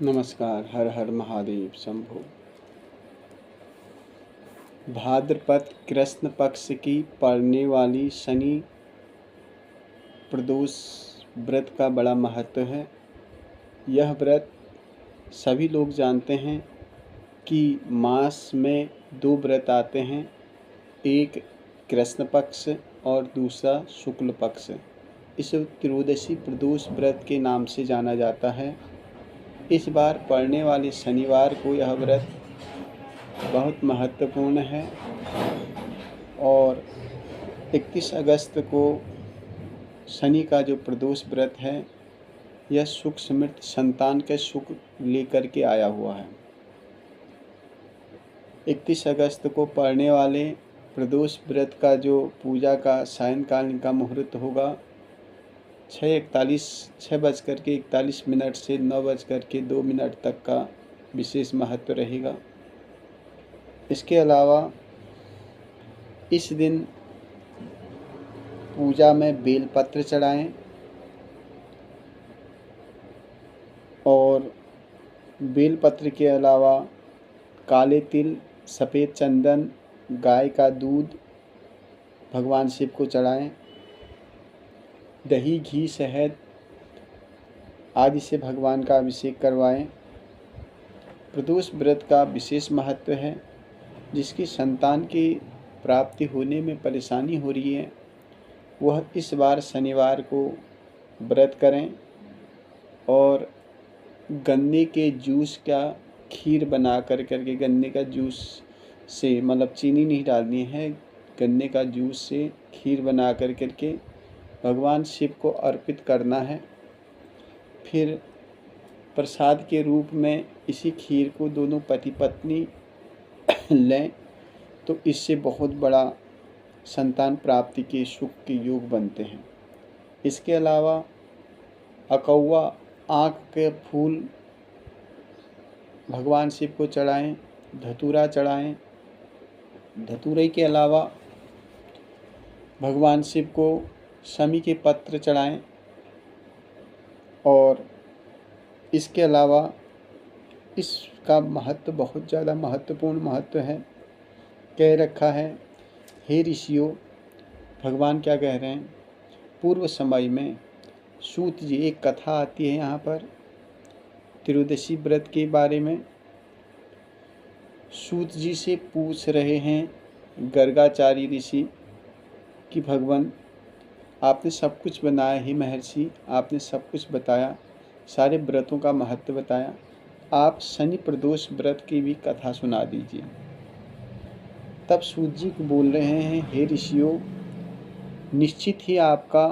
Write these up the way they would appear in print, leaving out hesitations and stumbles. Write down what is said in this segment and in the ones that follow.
नमस्कार। हर हर महादेव शंभो। भाद्रपद कृष्ण पक्ष की पड़ने वाली शनि प्रदोष व्रत का बड़ा महत्व है। यह व्रत सभी लोग जानते हैं कि मास में 2 व्रत आते हैं, एक कृष्ण पक्ष और दूसरा शुक्ल पक्ष। इस त्रयोदशी प्रदोष व्रत के नाम से जाना जाता है। इस बार पड़ने वाले शनिवार को यह व्रत बहुत महत्वपूर्ण है और 31 अगस्त को शनि का जो प्रदोष व्रत है यह सुख समृद्ध संतान के सुख लेकर के आया हुआ है। 31 अगस्त को पड़ने वाले प्रदोष व्रत का जो पूजा का सायंकाल का मुहूर्त होगा 6:41 से 9:02 तक का विशेष महत्व रहेगा। इसके अलावा इस दिन पूजा में बेलपत्र चढ़ाएं और बेलपत्र के अलावा काले तिल, सफ़ेद चंदन, गाय का दूध भगवान शिव को चढ़ाएं। दही, घी, शहद आदि से भगवान का अभिषेक करवाएं। प्रदोष व्रत का विशेष महत्व है। जिसकी संतान की प्राप्ति होने में परेशानी हो रही है वह इस बार शनिवार को व्रत करें और गन्ने के जूस का खीर बना करके गन्ने का जूस से मतलब चीनी नहीं डालनी है, गन्ने का जूस से खीर बना करके भगवान शिव को अर्पित करना है। फिर प्रसाद के रूप में इसी खीर को दोनों पति पत्नी लें तो इससे बहुत बड़ा संतान प्राप्ति के सुख के योग बनते हैं। इसके अलावा अकौवा आँख के फूल भगवान शिव को चढ़ाएं, धतूरा चढ़ाएं। धतूरे के अलावा भगवान शिव को शमी के पत्र चढ़ाएं और इसके अलावा इसका महत्व बहुत ज़्यादा महत्वपूर्ण महत्व है। कह रखा है, हे ऋषियों, भगवान क्या कह रहे हैं, पूर्व समय में सूत जी, एक कथा आती है यहाँ पर त्रयोदशी व्रत के बारे में। सूत जी से पूछ रहे हैं गर्गाचारी ऋषि कि भगवान आपने सब कुछ बनाया, ही महर्षि आपने सब कुछ बताया, सारे व्रतों का महत्व बताया, आप शनि प्रदोष व्रत की भी कथा सुना दीजिए। तब सूत जी को बोल रहे हैं, हे ऋषियों, निश्चित ही आपका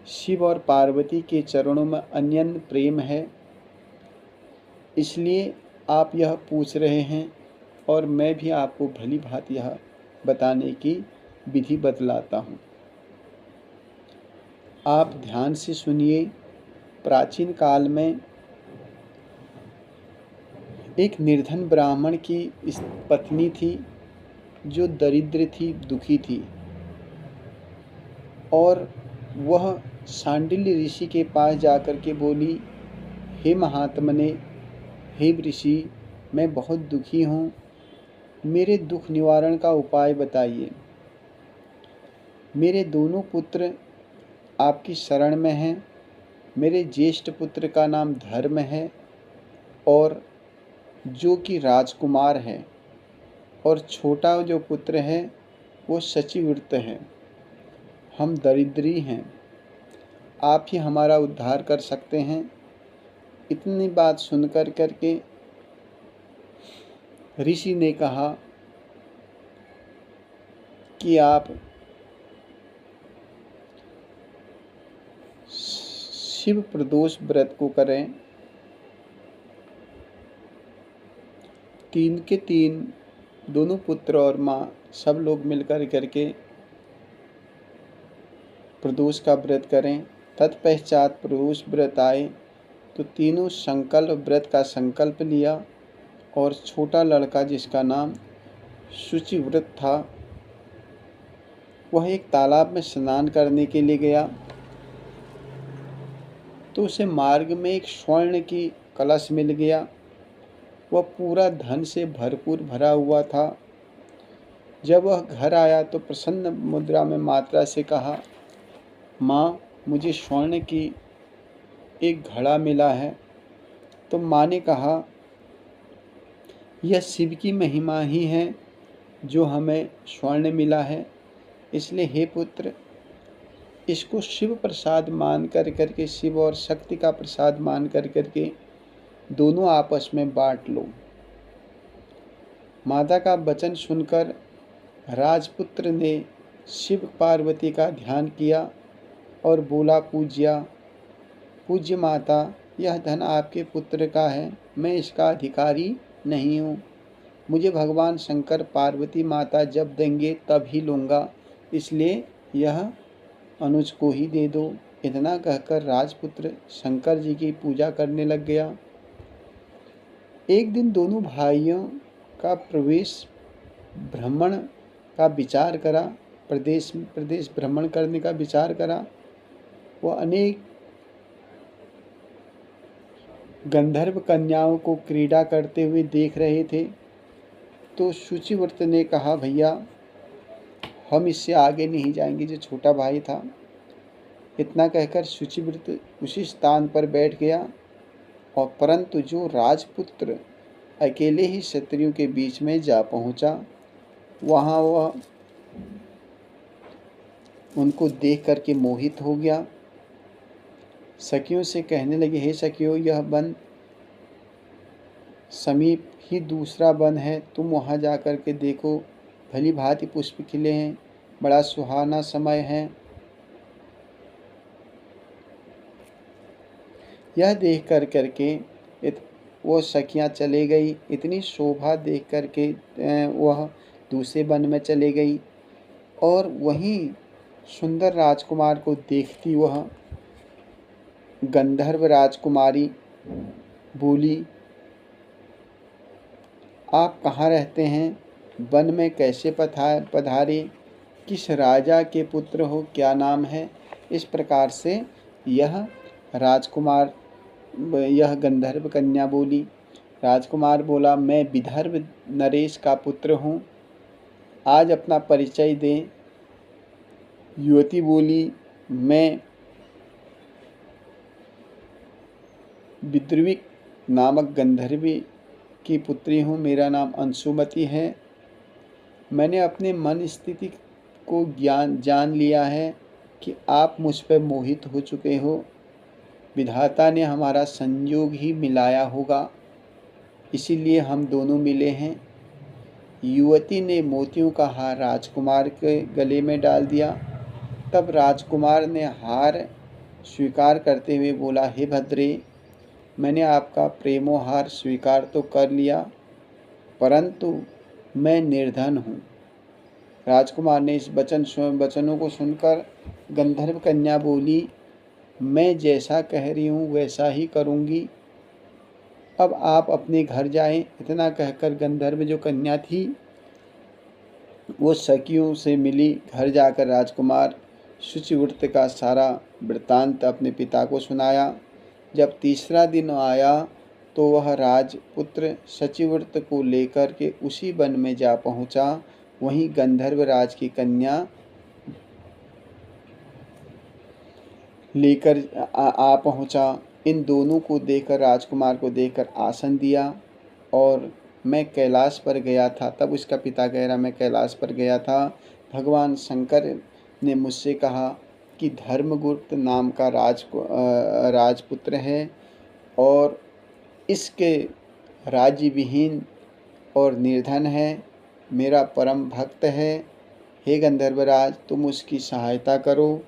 शिव और पार्वती के चरणों में अन्यन्य प्रेम है, इसलिए आप यह पूछ रहे हैं और मैं भी आपको भली भांति यह बताने की विधि बतलाता हूँ। आप ध्यान से सुनिए। प्राचीन काल में एक निर्धन ब्राह्मण की पत्नी थी जो दरिद्र थी, दुखी थी और वह शांडिल्य ऋषि के पास जाकर के बोली, हे महात्मने, हे ऋषि, मैं बहुत दुखी हूँ, मेरे दुख निवारण का उपाय बताइए। मेरे दोनों पुत्र आपकी शरण में हैं। मेरे ज्येष्ठ पुत्र का नाम धर्म है और जो कि राजकुमार है और छोटा जो पुत्र है वो शचीव्रत है। हम दरिद्री हैं, आप ही हमारा उद्धार कर सकते हैं। इतनी बात सुनकर करके ऋषि ने कहा कि आप शिव प्रदोष व्रत को करें। 3 के 3 दोनों पुत्र और माँ सब लोग मिलकर करके प्रदोष का व्रत करें। तत्पश्चात प्रदोष व्रत आए तो तीनों संकल्प व्रत का संकल्प लिया और छोटा लड़का जिसका नाम शुचिव्रत था वह एक तालाब में स्नान करने के लिए गया तो उसे मार्ग में एक स्वर्ण की कलश मिल गया। वह पूरा धन से भरपूर भरा हुआ था। जब वह घर आया तो प्रसन्न मुद्रा में माता से कहा, माँ, मुझे स्वर्ण की एक घड़ा मिला है। तो माँ ने कहा, यह शिव की महिमा ही है जो हमें स्वर्ण मिला है, इसलिए हे पुत्र, इसको शिव प्रसाद मान करके, शिव और शक्ति का प्रसाद मान करके दोनों आपस में बांट लो। माता का वचन सुनकर राजपुत्र ने शिव पार्वती का ध्यान किया और बोला, पूज्य माता, यह धन आपके पुत्र का है, मैं इसका अधिकारी नहीं हूँ। मुझे भगवान शंकर पार्वती माता जब देंगे तब ही लूँगा, इसलिए यह अनुज को ही दे दो। इतना कहकर राजपुत्र शंकर जी की पूजा करने लग गया। एक दिन दोनों भाइयों का प्रदेश भ्रमण करने का विचार करा। वह अनेक गंधर्व कन्याओं को क्रीड़ा करते हुए देख रहे थे। तो शुचिव्रत ने कहा, भैया, हम इससे आगे नहीं जाएंगे। जो छोटा भाई था, इतना कहकर शुचिव्रत उसी स्थान पर बैठ गया। और परंतु जो राजपुत्र अकेले ही क्षत्रियों के बीच में जा पहुंचा, वहाँ वह उनको देख करके मोहित हो गया। सखियों से कहने लगे, हे सखियों, यह वन समीप ही दूसरा वन है, तुम वहाँ जा कर के देखो, भली भांति पुष्प खिले हैं, बड़ा सुहाना समय है। यह देख कर करके वो सखियाँ चले गई। इतनी शोभा देख करके वह दूसरे वन में चले गई और वहीं सुंदर राजकुमार को देखती वह गंधर्व राजकुमारी बोली, आप कहाँ रहते हैं? वन में कैसे पधारे? किस राजा के पुत्र हो? क्या नाम है? इस प्रकार से यह गंधर्व कन्या बोली। राजकुमार बोला, मैं विदर्भ नरेश का पुत्र हूँ, आज अपना परिचय दें। युवती बोली, मैं विद्रुविक नामक गंधर्वी की पुत्री हूँ, मेरा नाम अंशुमति है। मैंने अपने मन स्थिति को जान लिया है कि आप मुझ पर मोहित हो चुके हो। विधाता ने हमारा संयोग ही मिलाया होगा, इसीलिए हम दोनों मिले हैं। युवती ने मोतियों का हार राजकुमार के गले में डाल दिया। तब राजकुमार ने हार स्वीकार करते हुए बोला, हे भद्रे, मैंने आपका प्रेमोहार स्वीकार तो कर लिया, परंतु मैं निर्धन हूँ। राजकुमार ने इस वचनों को सुनकर गंधर्व कन्या बोली, मैं जैसा कह रही हूँ वैसा ही करूँगी, अब आप अपने घर जाएं। इतना कहकर गंधर्व जो कन्या थी वो सखियों से मिली। घर जाकर राजकुमार शुचिव्रत का सारा वृत्तांत अपने पिता को सुनाया। जब तीसरा दिन आया तो वह राजपुत्र शुचिव्रत को लेकर के उसी वन में जा पहुंचा। वहीं गंधर्व राज की कन्या लेकर आ पहुंचा। इन दोनों को देखकर, राजकुमार को देखकर आसन दिया और मैं कैलाश पर गया था। तब उसका पिता कह रहा, मैं कैलाश पर गया था। भगवान शंकर ने मुझसे कहा कि धर्मगुप्त नाम का राजपुत्र है और इसके राज्य विहीन और निर्धन है, मेरा परम भक्त है। हे गंधर्वराज, तुम उसकी सहायता करो।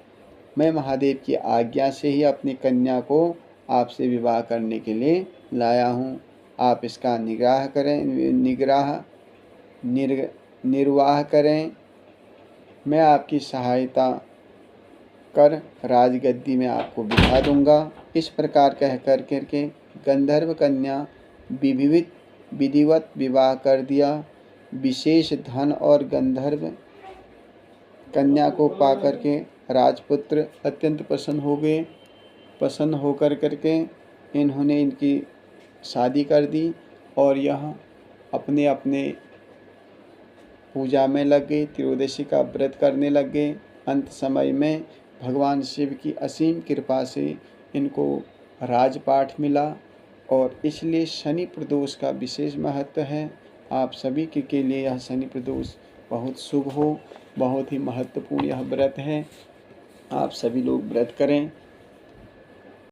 मैं महादेव की आज्ञा से ही अपनी कन्या को आपसे विवाह करने के लिए लाया हूँ। आप इसका निर्वाह करें। मैं आपकी सहायता कर राजगद्दी में आपको बिठा दूंगा। इस प्रकार कह करके गंधर्व कन्या विधिवत विवाह कर दिया। विशेष धन और गंधर्व कन्या को पा करके राजपुत्र अत्यंत प्रसन्न हो गए। प्रसन्न होकर करके इन्होंने इनकी शादी कर दी और यह अपने अपने पूजा में लग गए, त्रयोदशी का व्रत करने लग गए। अंत समय में भगवान शिव की असीम कृपा से इनको राजपाट मिला और इसलिए शनि प्रदोष का विशेष महत्व है। आप सभी के लिए यह शनि प्रदोष बहुत शुभ हो, बहुत ही महत्वपूर्ण यह व्रत है। आप सभी लोग व्रत करें।